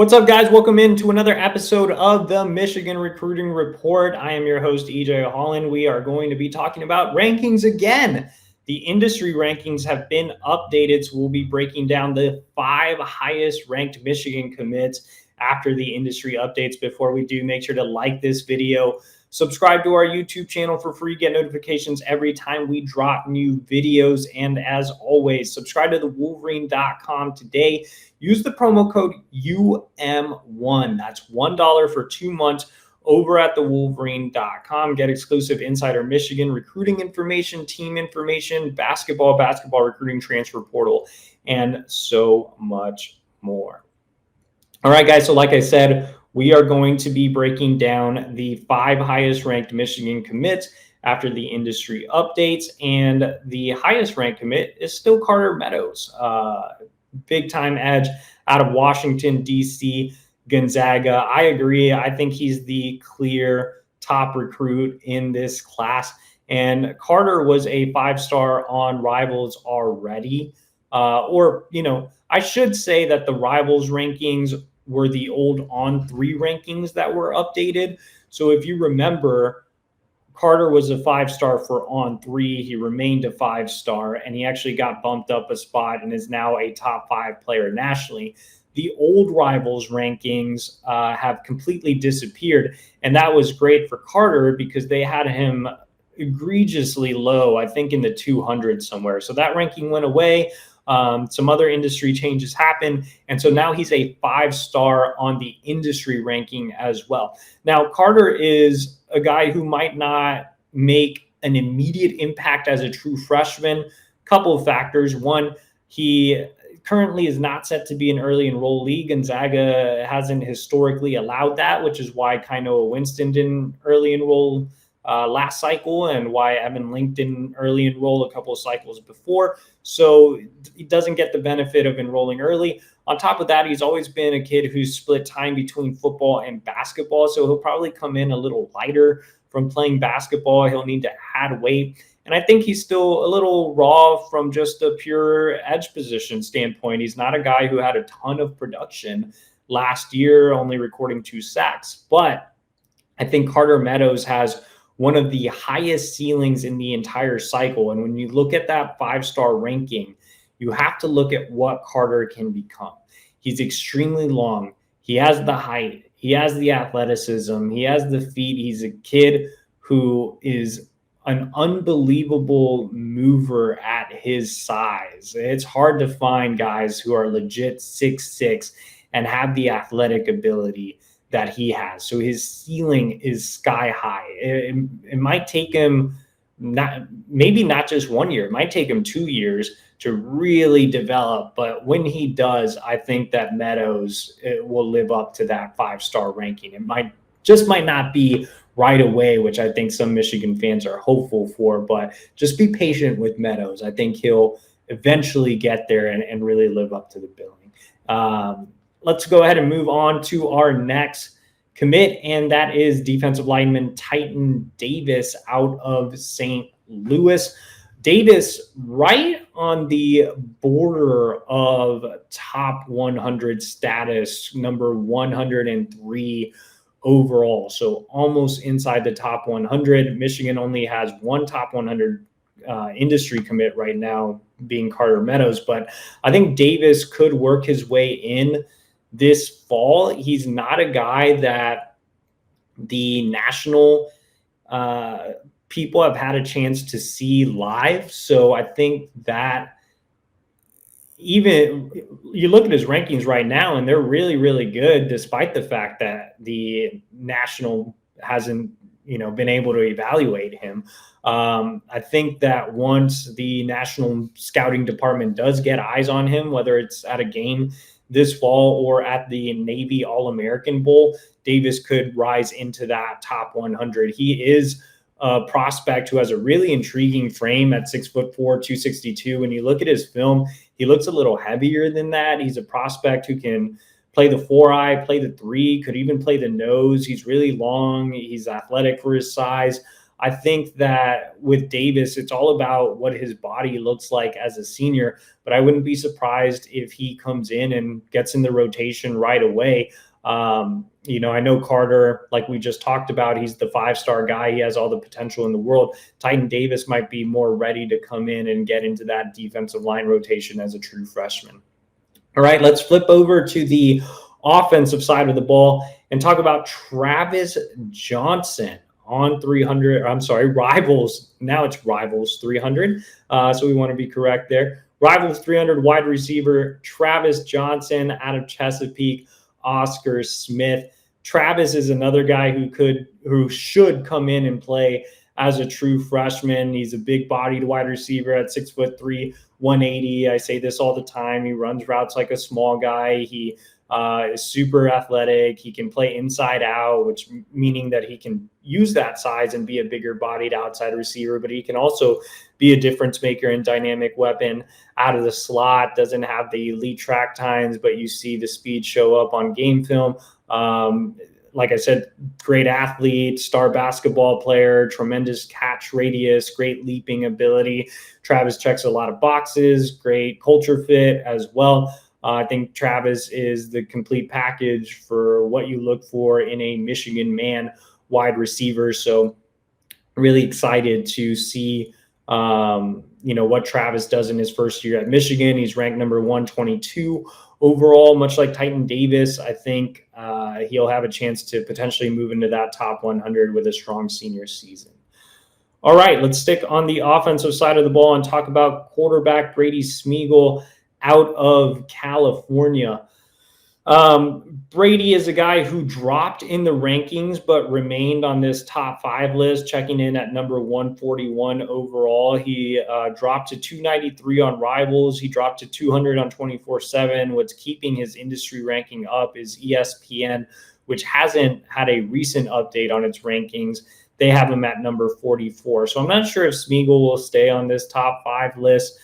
What's up, guys? Welcome into another episode of the Michigan Recruiting Report. I am your host, EJ Holland. We are going to be talking about rankings again. The industry rankings have been updated, so we'll be breaking down the 5 highest ranked Michigan commits after the industry updates. Before we do, make sure to like this video, subscribe to our YouTube channel for free, get notifications every time we drop new videos, and as always, subscribe to the Wolverine.com today. Use the promo code UM1. That's $1 for 2 months over at the Wolverine.com. Get exclusive Insider Michigan recruiting information, team information, basketball recruiting transfer portal, and so much more. All right, guys. So like I said, we are going to be breaking down the 5 highest ranked Michigan commits after the industry updates. And the highest ranked commit is still Carter Meadows. Big time edge out of Washington, D.C., Gonzaga. I agree. I think he's the clear top recruit in this class. And Carter was a 5-star on Rivals already. I should say that the Rivals rankings were the old On3 rankings that were updated. So if you remember, Carter was a 5-star for On3. He remained a 5-star, and he actually got bumped up a spot and is now a top 5 player nationally. The old Rivals rankings have completely disappeared, and that was great for Carter because they had him egregiously low, I think in the 200s somewhere. So that ranking went away. Some other industry changes happened. And so now he's a 5-star on the industry ranking as well. Now, Carter is a guy who might not make an immediate impact as a true freshman. Couple of factors. One, he currently is not set to be an early enrollee. Gonzaga hasn't historically allowed that, which is why Kainoa Winston didn't early enroll last cycle and why Evan Link didn't early enroll a couple of cycles before. So he doesn't get the benefit of enrolling early. On top of that, he's always been a kid who's split time between football and basketball. So he'll probably come in a little lighter from playing basketball. He'll need to add weight. And I think he's still a little raw from just a pure edge position standpoint. He's not a guy who had a ton of production last year, only recording 2 sacks. But I think Carter Meadows has one of the highest ceilings in the entire cycle. And when you look at that 5-star ranking, you have to look at what Carter can become. He's extremely long. He has the height. He has the athleticism. He has the feet. He's a kid who is an unbelievable mover at his size. It's hard to find guys who are legit 6'6" and have the athletic ability that he has. So his ceiling is sky high. It might take him maybe not just 1 year. It might take him 2 years to really develop. But when he does, I think that Meadows will live up to that 5-star ranking. It might not be right away, which I think some Michigan fans are hopeful for, but just be patient with Meadows. I think he'll eventually get there and really live up to the billing. Let's go ahead and move on to our next commit, and that is defensive lineman Titan Davis out of St. Louis. Davis right on the border of top 100 status, number 103 overall. So almost inside the top 100. Michigan only has one top 100 industry commit right now, being Carter Meadows. But I think Davis could work his way in this fall. He's not a guy that the national people have had a chance to see live. So I think that even you look at his rankings right now, and they're really, really good, despite the fact that the national hasn't, been able to evaluate him. I think that once the national scouting department does get eyes on him, whether it's at a game this fall or at the Navy All-American Bowl, Davis could rise into that top 100. He is a prospect who has a really intriguing frame at 6'4", 262. When you look at his film, he looks a little heavier than that. He's a prospect who can play the 4-eye, play the 3, could even play the nose. He's really long. He's athletic for his size. I think that with Davis, it's all about what his body looks like as a senior, but I wouldn't be surprised if he comes in and gets in the rotation right away. I know Carter, like we just talked about, he's the 5-star guy. He has all the potential in the world. Titan Davis might be more ready to come in and get into that defensive line rotation as a true freshman. All right, let's flip over to the offensive side of the ball and talk about Travis Johnson on 300. I'm sorry, Rivals. Now it's Rivals 300. So we want to be correct there. Rivals 300 wide receiver Travis Johnson out of Chesapeake, Oscar Smith. Travis is another guy who should come in and play as a true freshman. He's a big-bodied wide receiver at 6'3", 180. I say this all the time. He runs routes like a small guy. He is super athletic. He can play inside out, which meaning that he can use that size and be a bigger bodied outside receiver, but he can also be a difference maker and dynamic weapon out of the slot. Doesn't have the elite track times, but you see the speed show up on game film. Like I said, great athlete, star basketball player, tremendous catch radius, great leaping ability. Travis checks a lot of boxes, great culture fit as well. I think Travis is the complete package for what you look for in a Michigan man wide receiver. So really excited to see what Travis does in his first year at Michigan. He's ranked number 122 overall, much like Titan Davis. I think he'll have a chance to potentially move into that top 100 with a strong senior season. All right, let's stick on the offensive side of the ball and talk about quarterback Brady Smeagol out of California. Brady is a guy who dropped in the rankings, but remained on this top 5 list, checking in at number 141 overall. He dropped to 293 on Rivals. He dropped to 200 on 24/7. What's keeping his industry ranking up is ESPN, which hasn't had a recent update on its rankings. They have him at number 44. So I'm not sure if Smeagol will stay on this top 5 list.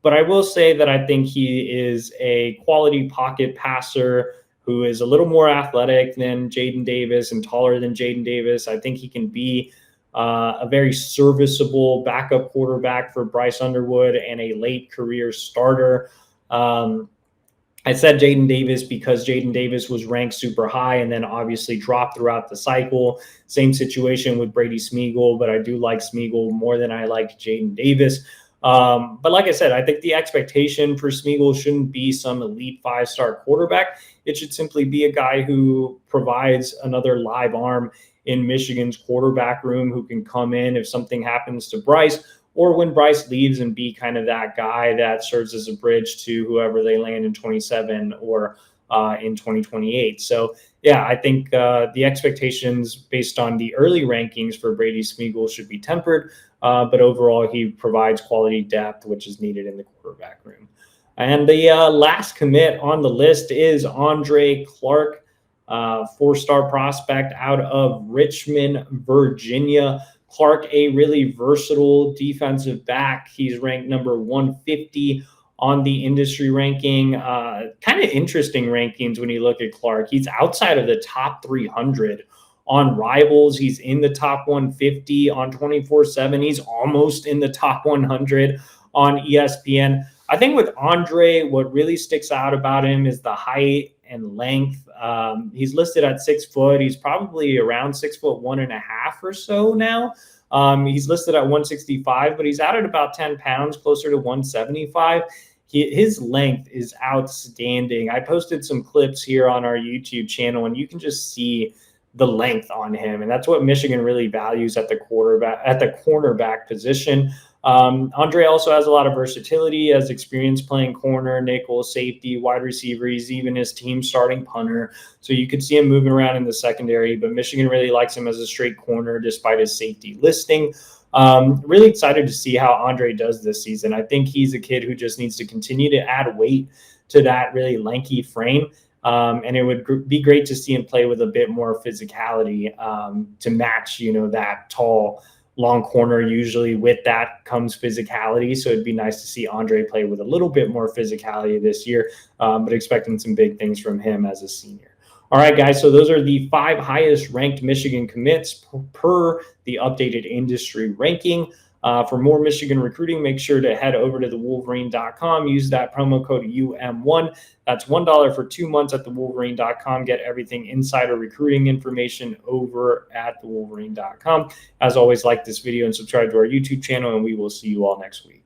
But I will say that I think he is a quality pocket passer who is a little more athletic than Jaden Davis and taller than Jaden Davis. I think he can be a very serviceable backup quarterback for Bryce Underwood and a late career starter. I said Jaden Davis because Jaden Davis was ranked super high and then obviously dropped throughout the cycle. Same situation with Brady Smeagol, but I do like Smeagol more than I like Jaden Davis. But like I said, I think the expectation for Smeagol shouldn't be some elite 5-star quarterback. It should simply be a guy who provides another live arm in Michigan's quarterback room who can come in if something happens to Bryce, or when Bryce leaves and be kind of that guy that serves as a bridge to whoever they land in 27 or in 2028. So yeah, I think the expectations based on the early rankings for Brady Smeagol should be tempered. But overall, he provides quality depth, which is needed in the quarterback room. And the last commit on the list is Andre Clark, 4-star prospect out of Richmond, Virginia. Clark, a really versatile defensive back. He's ranked number 150 on the industry ranking. Kind of interesting rankings when you look at Clark. He's outside of the top 300 on Rivals. He's in the top 150 on 24/7. He's almost in the top 100 on ESPN. I think with Andre, what really sticks out about him is the height and length. He's listed at 6 foot. He's probably around 6'1.5" or so now. He's listed at 165, but he's added about 10 pounds, closer to 175. His length is outstanding. I posted some clips here on our YouTube channel, and you can just see the length on him. And that's what Michigan really values at the cornerback position. Andre also has a lot of versatility, has experience playing corner, nickel, safety, wide receiver. He's even his team starting punter. So you could see him moving around in the secondary, but Michigan really likes him as a straight corner despite his safety listing. Really excited to see how Andre does this season. I think he's a kid who just needs to continue to add weight to that really lanky frame. And it would be great to see him play with a bit more physicality to match, that tall, long corner. Usually with that comes physicality. So it'd be nice to see Andre play with a little bit more physicality this year, but expecting some big things from him as a senior. All right, guys. So those are the 5 highest ranked Michigan commits per the updated industry ranking. For more Michigan recruiting, make sure to head over to thewolverine.com. Use that promo code UM1. That's $1 for 2 months at thewolverine.com. Get everything insider recruiting information over at thewolverine.com. As always, like this video and subscribe to our YouTube channel, and we will see you all next week.